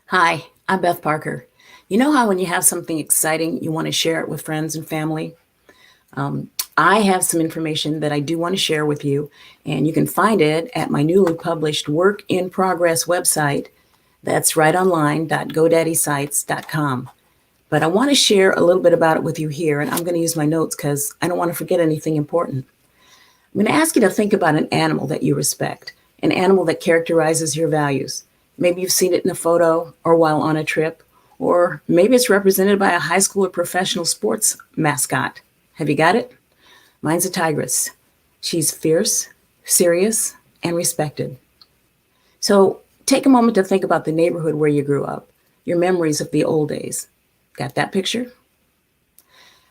Hi, I'm Beth Parker. You know how when you have something exciting, you want to share it with friends and family? I have some information that I do want to share with you, and you can find it at my newly published Work in Progress website. That's right online.godaddyscites.com. But I want to share a little bit about it with you here, and I'm going to use my notes because I don't want to forget anything important. I'm going to ask you to think about an animal that you respect, an animal that characterizes your values. Maybe you've seen it in a photo or while on a trip, or maybe it's represented by a high school or professional sports mascot. Have you got it? Mine's a tigress. She's fierce, serious, and respected. So take a moment to think about the neighborhood where you grew up, your memories of the old days. Got that picture?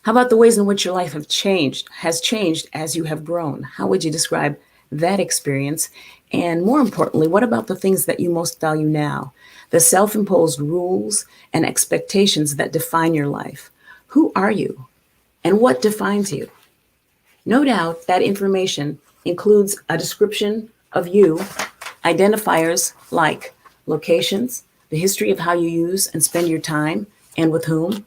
How about the ways in which your life has changed as you have grown? How would you describe that experience? And more importantly, what about the things that you most value now? The self-imposed rules and expectations that define your life. Who are you? And what defines you? No doubt that information includes a description of you, identifiers like locations, the history of how you use and spend your time and with whom.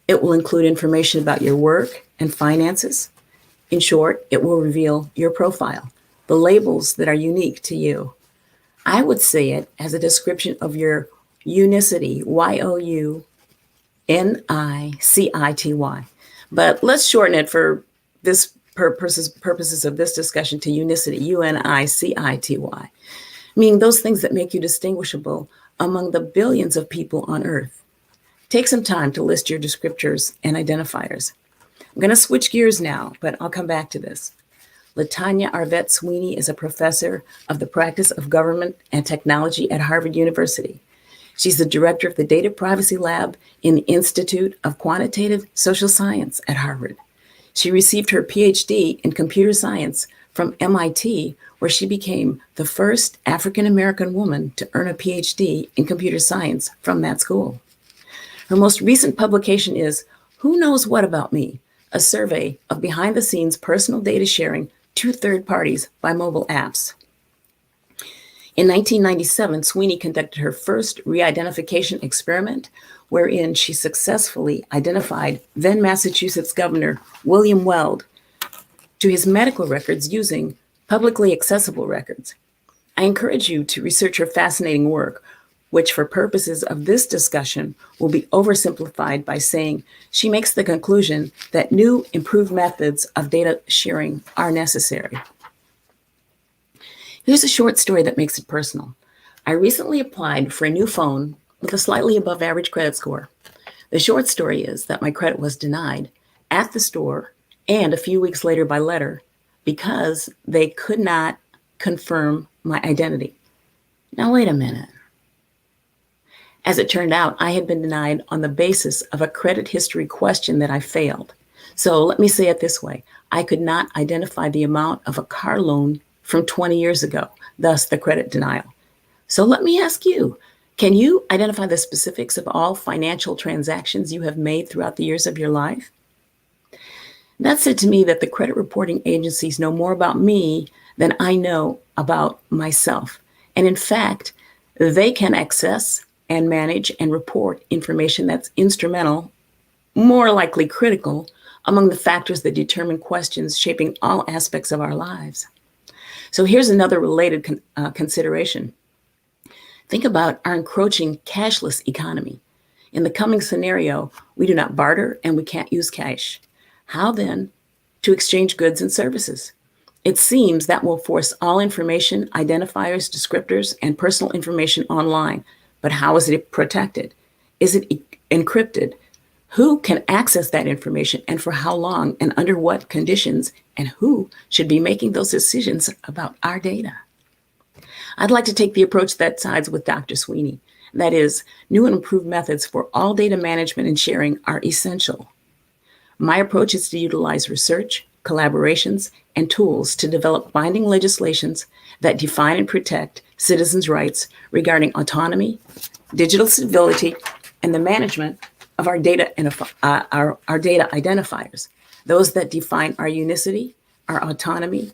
It will include information about your work and finances. In short, it will reveal your profile, the labels that are unique to you. I would say it as a description of your unicity, Younicity. But let's shorten it for this purposes of this discussion to unicity, Unicity, meaning those things that make you distinguishable among the billions of people on Earth. Take some time to list your descriptors and identifiers. I'm going to switch gears now, but I'll come back to this. Latanya Arvette Sweeney is a professor of the practice of government and technology at Harvard University. She's the director of the Data Privacy Lab in the Institute of Quantitative Social Science at Harvard. She received her PhD in computer science from MIT, where she became the first African American woman to earn a PhD in computer science from that school. Her most recent publication is Who Knows What About Me? A survey of behind-the-scenes personal data sharing to third parties by mobile apps. In 1997, Sweeney conducted her first re-identification experiment, wherein she successfully identified then Massachusetts Governor William Weld to his medical records using publicly accessible records. I encourage you to research her fascinating work, which for purposes of this discussion will be oversimplified by saying she makes the conclusion that new improved methods of data sharing are necessary. Here's a short story that makes it personal. I recently applied for a new phone with a slightly above average credit score. The short story is that my credit was denied at the store and a few weeks later by letter because they could not confirm my identity. Now, wait a minute. As it turned out, I had been denied on the basis of a credit history question that I failed. So let me say it this way. I could not identify the amount of a car loan from 20 years ago, thus the credit denial. So let me ask you, can you identify the specifics of all financial transactions you have made throughout the years of your life? That said to me that the credit reporting agencies know more about me than I know about myself. And in fact, they can access and manage and report information that's instrumental, more likely critical, among the factors that determine questions shaping all aspects of our lives. So here's another related consideration. Think about our encroaching cashless economy. In the coming scenario, we do not barter and we can't use cash. How then to exchange goods and services? It seems that will force all information, identifiers, descriptors, and personal information online. But how is it protected? Is it encrypted? Who can access that information and for how long and under what conditions? And who should be making those decisions about our data? I'd like to take the approach that sides with Dr. Sweeney. That is, new and improved methods for all data management and sharing are essential. My approach is to utilize research, collaborations, and tools to develop binding legislations that define and protect citizens' rights regarding autonomy, digital civility, and the management of our data identifiers, those that define our unicity, our autonomy,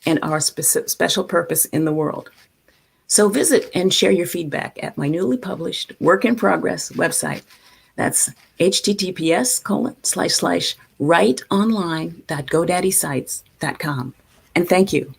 and our special purpose in the world. So visit and share your feedback at my newly published work in progress website. That's https://writeonline.godaddyscites.com. And thank you.